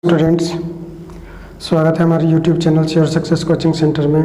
Students, स्वागत है हमारे YouTube channel sure success coaching centre में।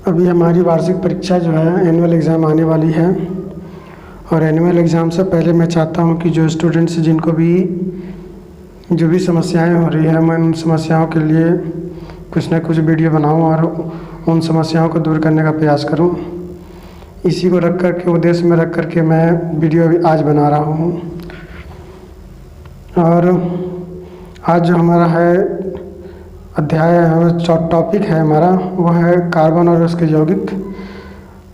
अभी हमारी वार्षिक परीक्षा जो है एनुअल एग्ज़ाम आने वाली है और एनुअल एग्ज़ाम से पहले मैं चाहता हूं कि जो स्टूडेंट्स जिनको भी जो भी समस्याएं हो रही है मैं उन समस्याओं के लिए कुछ ना कुछ वीडियो बनाऊं और उन समस्याओं को दूर करने का प्रयास करूं। इसी को रख कर के उद्देश्य में रख कर के मैं वीडियो अभी आज बना रहा हूं। और आज जो हमारा है अध्याय है, टॉपिक है हमारा, वो है कार्बन और उसके यौगिक।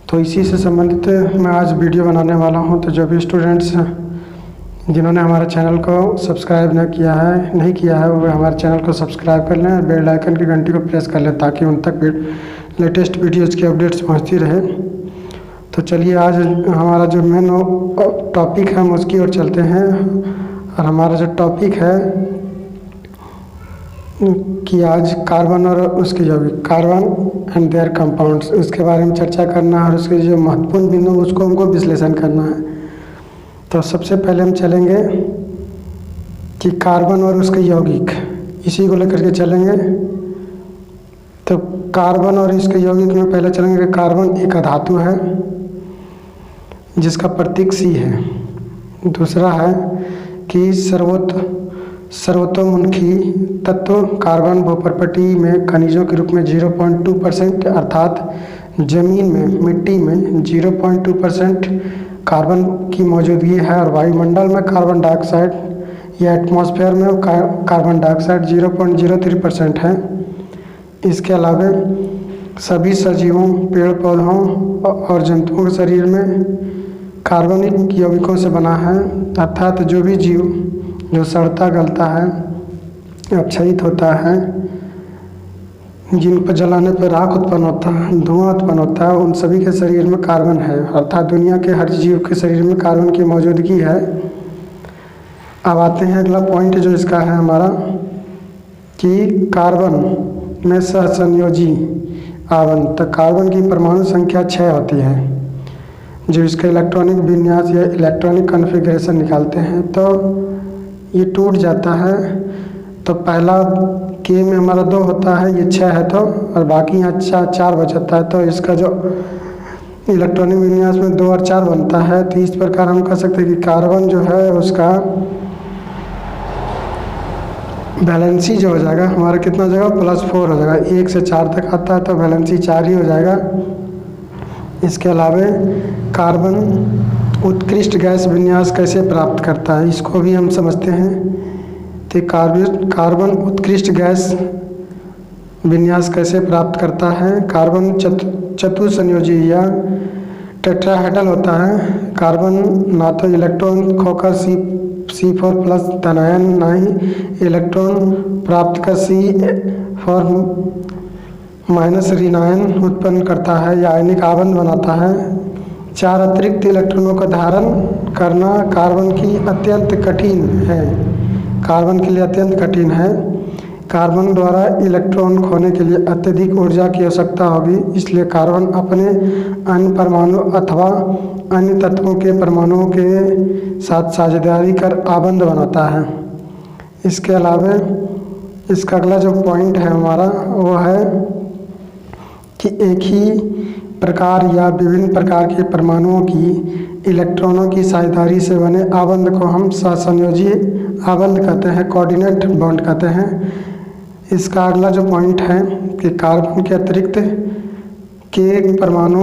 तो इसी से संबंधित मैं आज वीडियो बनाने वाला हूं। तो जो भी स्टूडेंट्स जिन्होंने हमारे चैनल को सब्सक्राइब नहीं किया है वो हमारे चैनल को सब्सक्राइब कर लें और बेल आइकन की घंटी को प्रेस कर लें ताकि उन तक लेटेस्ट वीडियोज़ की अपडेट्स पहुँचती रहे। तो चलिए आज हमारा जो मेन टॉपिक है हम उसकी ओर चलते हैं। और हमारा जो टॉपिक है कि आज कार्बन और उसके यौगिक, कार्बन एंड देयर कंपाउंड्स, उसके बारे में चर्चा करना है और उसके जो महत्वपूर्ण बिंदु उसको हमको विश्लेषण करना है। तो सबसे पहले हम चलेंगे कि कार्बन और उसके यौगिक, इसी को लेकर के चलेंगे। तो कार्बन और इसके यौगिक में पहले चलेंगे कि कार्बन एक अधातु है जिसका प्रतीक सी है। दूसरा है कि सर्वतोमुखी तत्व कार्बन भूपर्पटी में खनिजों के रूप में 0.2% अर्थात जमीन में, मिट्टी में 0.2% कार्बन की मौजूदगी है और वायुमंडल में कार्बन डाइऑक्साइड या एटमॉस्फेयर में कार्बन डाइऑक्साइड 0.03% है। इसके अलावा सभी सजीवों, पेड़ पौधों और जंतुओं के शरीर में कार्बनिक यौगिकों से बना है, अर्थात जो भी जीव जो सड़ता गलता है, अपक्षयित होता है, जिन पर जलाने पर राख उत्पन्न होता है, धुआं उत्पन्न होता है, उन सभी के शरीर में कार्बन है, अर्थात दुनिया के हर जीव के शरीर में कार्बन की मौजूदगी है। अब आते हैं अगला पॉइंट जो इसका है हमारा कि कार्बन में सहसंयोजी आवरण। तो कार्बन की परमाणु संख्या 6 होती है जो इसका इलेक्ट्रॉनिक विन्यास या इलेक्ट्रॉनिक कॉन्फ़िगरेशन निकालते हैं। तो ये टूट जाता है। तो पहला के में हमारा 2 होता है, ये 6 है तो, और बाकी यहाँ 4 बचता है। तो इसका जो इलेक्ट्रॉनिक विन्यास में 2 और 4 बनता है। तो इस प्रकार हम कह सकते हैं कि कार्बन जो है उसका वैलेंसी जो हो जाएगा हमारा कितना हो जाएगा, +4 हो जाएगा। 1 से 4 तक आता है तो वैलेंसी 4 ही हो जाएगा। इसके अलावा कार्बन उत्कृष्ट गैस विन्यास कैसे प्राप्त करता है इसको भी हम समझते हैं। तो कार्बन उत्कृष्ट गैस विन्यास कैसे प्राप्त करता है। कार्बन चतुसंयोजी या टेट्राहेड्रल होता है। कार्बन ना तो इलेक्ट्रॉन खोकर C4+ धनायन, ना ही इलेक्ट्रॉन प्राप्त कर C4- ऋणायन उत्पन्न करता है या आयनिक आबंध बनाता है। 4 अतिरिक्त इलेक्ट्रॉनों का धारण करना कार्बन की अत्यंत कठिन है, कार्बन के लिए अत्यंत कठिन है। कार्बन द्वारा इलेक्ट्रॉन खोने के लिए अत्यधिक ऊर्जा की आवश्यकता होगी, इसलिए कार्बन अपने अन्य परमाणु अथवा अन्य तत्वों के परमाणुओं के साथ साझेदारी कर आबंध बनाता है। इसके अलावा इसका अगला जो पॉइंट है हमारा वो है कि एक ही प्रकार या विभिन्न प्रकार के परमाणुओं की इलेक्ट्रॉनों की साझेदारी से बने आबंध को हम सहसंयोजी आबंध कहते हैं, कोऑर्डिनेट बॉन्ड कहते हैं। इसका अगला जो पॉइंट है कि कार्बन के अतिरिक्त के परमाणु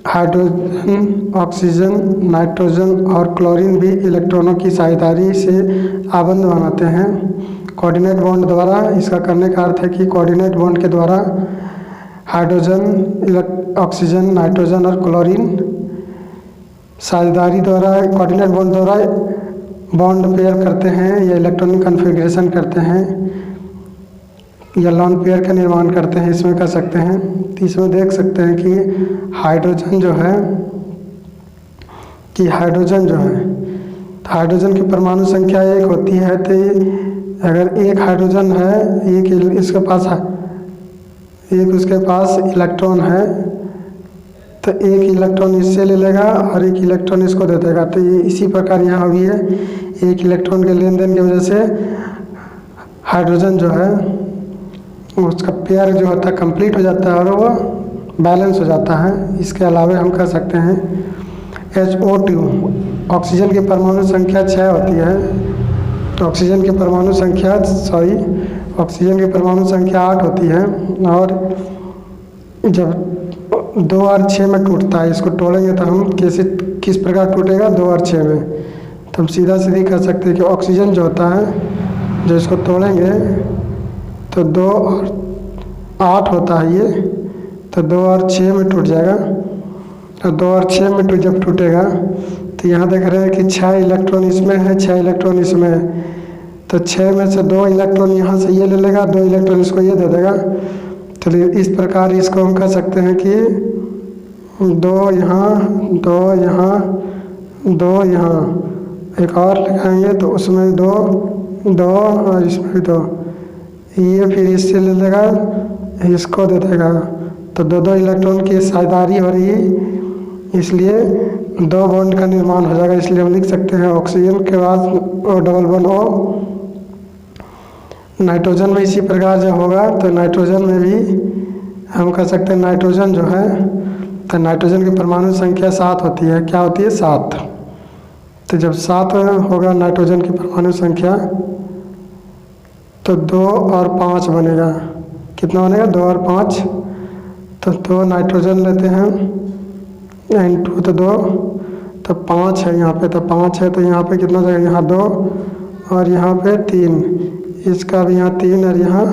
हाइड्रोजन, ऑक्सीजन, नाइट्रोजन और क्लोरीन भी इलेक्ट्रॉनों की साझेदारी से आबंध बनाते हैं कोऑर्डिनेट बॉन्ड द्वारा। इसका करने का अर्थ है कि कोऑर्डिनेट बॉन्ड के द्वारा हाइड्रोजन, ऑक्सीजन, नाइट्रोजन और क्लोरीन साझेदारी द्वारा कोऑर्डिनेट बॉन्ड द्वारा बॉन्ड पेयर करते हैं या इलेक्ट्रॉनिक कॉन्फ़िगरेशन करते हैं या लॉन पेयर का निर्माण करते हैं, इसमें कर सकते हैं। तो इसमें देख सकते हैं कि हाइड्रोजन जो है तो हाइड्रोजन की परमाणु संख्या 1 होती है। तो अगर एक हाइड्रोजन है, एक उसके पास इलेक्ट्रॉन है तो एक इलेक्ट्रॉन इससे ले लेगा और एक इलेक्ट्रॉन इसको दे देगा। तो ये इसी प्रकार यहाँ भी है, एक इलेक्ट्रॉन के लेन देन की वजह से हाइड्रोजन जो है उसका पेयर जो होता है कंप्लीट हो जाता है और वो बैलेंस हो जाता है। इसके अलावा हम कर सकते हैं HO2, ऑक्सीजन की परमाणु संख्या 6 होती है, तो ऑक्सीजन की परमाणु संख्या 8 होती है। और जब 2 और 6 में टूटता है, इसको तोड़ेंगे तो हम किस प्रकार टूटेगा 2 और 6 में, तो हम सीधी कर सकते हैं कि ऑक्सीजन जो होता है, जो इसको तोड़ेंगे तो 2 और 8 होता है ये, तो 2 और 6 में टूट जाएगा। और 2 और 6 में जब टूटेगा तो यहाँ देख रहे हैं कि 6 इलेक्ट्रॉन इसमें है, 6 इलेक्ट्रॉन इसमें है, तो 6 में से 2 इलेक्ट्रॉन यहाँ से ये ले लेगा, 2 इलेक्ट्रॉन इसको ये दे देगा। चलिए इस प्रकार इसको हम कह सकते हैं कि 2 यहाँ 2 यहाँ 2 यहाँ, एक और लगाएंगे तो उसमें 2 और इसमें भी 2, ये फिर इससे ले लेगा, इसको दे देगा, तो 2 इलेक्ट्रॉन की साझेदारी हो रही है, इसलिए 2 बॉन्ड का निर्माण हो जाएगा। इसलिए हम लिख सकते हैं ऑक्सीजन के बाद O O। नाइट्रोजन में इसी प्रकार जो होगा, तो नाइट्रोजन में भी हम कह सकते हैं नाइट्रोजन जो है, तो नाइट्रोजन की परमाणु संख्या 7 होती है। क्या होती है 7, तो जब 7 होगा नाइट्रोजन की परमाणु संख्या तो 2 और 5 बनेगा। कितना बनेगा 2 और 5, तो 2 नाइट्रोजन लेते हैं N2, तो 2, तो 5 है यहाँ पे, तो 5 है, तो यहाँ पे कितना जाएगा, यहाँ 2 और यहाँ पे 3, इसका भी यहाँ 3 और यहाँ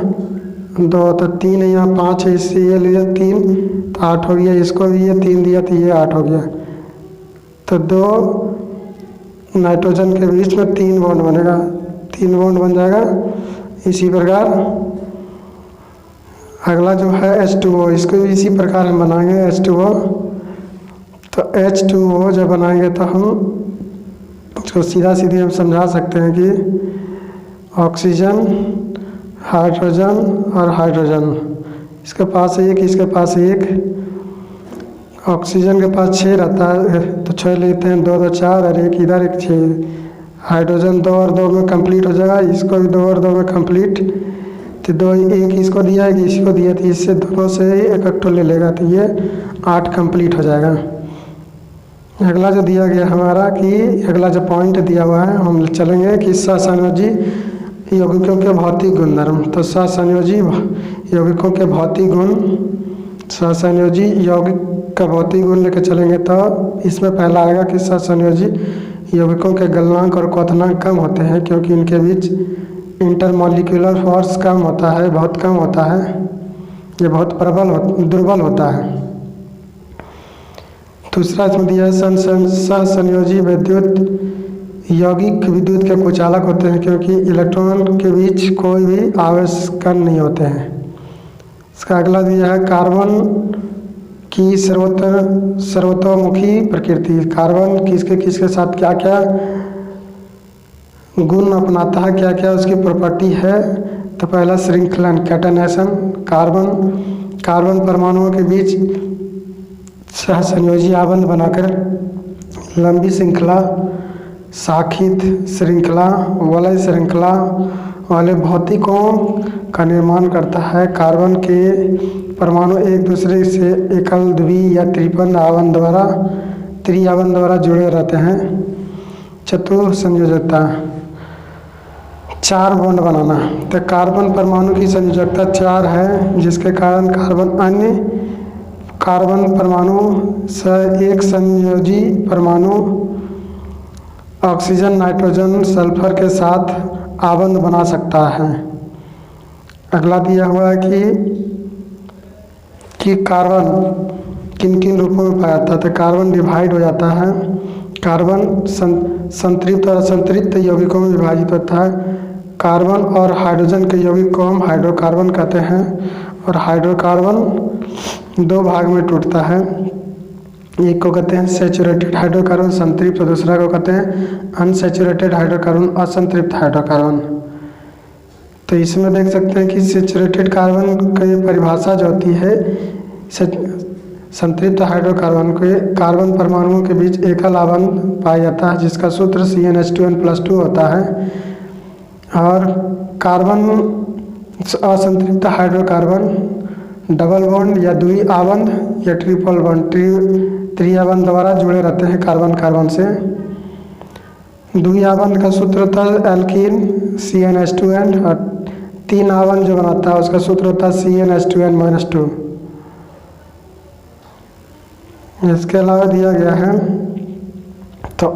2, तो 3 है, यहाँ 5 है, इससे ये लिया 3 तो 8 हो गया, इसको भी ये 3 दिया तो ये 8 हो गया। तो 2 नाइट्रोजन के बीच में 3 बॉन्ड बनेगा, 3 बॉन्ड बन जाएगा। इसी प्रकार अगला जो है H2O, इसको भी इसी प्रकार हम बनाएंगे H2O। तो H2O जब बनाएंगे तो हम उसको सीधी हम समझा सकते हैं कि ऑक्सीजन, हाइड्रोजन और हाइड्रोजन, इसके पास एक, इसके पास एक, ऑक्सीजन के पास 6 रहता है तो 6 लेते हैं, 2 2 4 और एक इधर एक 6। हाइड्रोजन 2 और 2 में कंप्लीट हो जाएगा, इसको भी 2 और 2 में कंप्लीट, तो 2 एक इसको दिया है, इसको दिया, तो इससे दोनों से एक ले लेगा, तो ये 8 कंप्लीट हो जाएगा। अगला जो दिया गया हमारा कि अगला जो पॉइंट दिया हुआ है, हम चलेंगे कि सहसंयोजी यौगिकों के भौतिक गुणधर्म। तो सहसंयोजी यौगिकों के भौतिक गुण, सहसंयोजी यौगिक का भौतिक गुण लेकर चलेंगे तो इसमें पहला आएगा कि सहसंयोजी यौगिकों के गलनांक और क्वथनांक कम होते हैं, क्योंकि इनके बीच इंटरमॉलिक्यूलर फोर्स कम होता है, बहुत कम होता है, ये बहुत दुर्बल होता है। दूसरा इसमें दिया है सहसंयोजी विद्युत यौगिक विद्युत के कुचालक होते हैं, क्योंकि इलेक्ट्रॉन के बीच कोई भी आवेश कण नहीं होते हैं। इसका अगला दिया है कार्बन की सर्वतोमुखी प्रकृति, कार्बन किसके साथ क्या क्या गुण अपनाता है, क्या क्या उसकी प्रॉपर्टी है। तो पहला श्रृंखलन, कैटेनेशन, कार्बन परमाणुओं के बीच सहसंयोजी आबंध बनाकर लंबी श्रृंखला, शाखित श्रृंखला, वलय श्रृंखला वाले भौतिकों का निर्माण करता है। कार्बन के परमाणु एक दूसरे से एकल, द्वि या त्रिआबंध द्वारा जुड़े रहते हैं। चतुर्थ संयोजकता, 4 बॉन्ड बनाना, तो कार्बन परमाणु की संयोजकता 4 है, जिसके कारण कार्बन अन्य कार्बन परमाणु से एक संयोजी परमाणु ऑक्सीजन, नाइट्रोजन, सल्फर के साथ आबंध बना सकता है। अगला दिया हुआ है कि कार्बन किन किन रूपों में पाया जाता है। तो कार्बन डिवाइड हो जाता है, कार्बन संतृप्त और असंतृप्त यौगिकों में विभाजित होता है। कार्बन और हाइड्रोजन के यौगिक को हम हाइड्रोकार्बन कहते हैं, और हाइड्रोकार्बन 2 भाग में टूटता है। एक को कहते हैं सैचुरेटेड हाइड्रोकार्बन संतृप्त, और दूसरा को कहते हैं अनसैचुरेटेड हाइड्रोकार्बन असंतृप्त हाइड्रोकार्बन। तो इसमें देख सकते हैं कि सैचुरेटेड कार्बन की परिभाषा जो होती है, संतृप्त हाइड्रोकार्बन के कार्बन परमाणुओं के बीच एकल आबंध पाया जाता है, जिसका सूत्र CnH2n+2 होता है। और कार्बन असंतृप्त हाइड्रोकार्बन, डबल बॉन्ड या द्वि आबंध या ट्रिपल बॉन्ड त्रिआबंध द्वारा जुड़े रहते हैं कार्बन कार्बन से। द्वि आबंध का सूत्र होता है एल्कीन CnH2n, और तीन आबंध जो बनाता है उसका सूत्र होता है CnH2n-2। इसके अलावा दिया गया है तो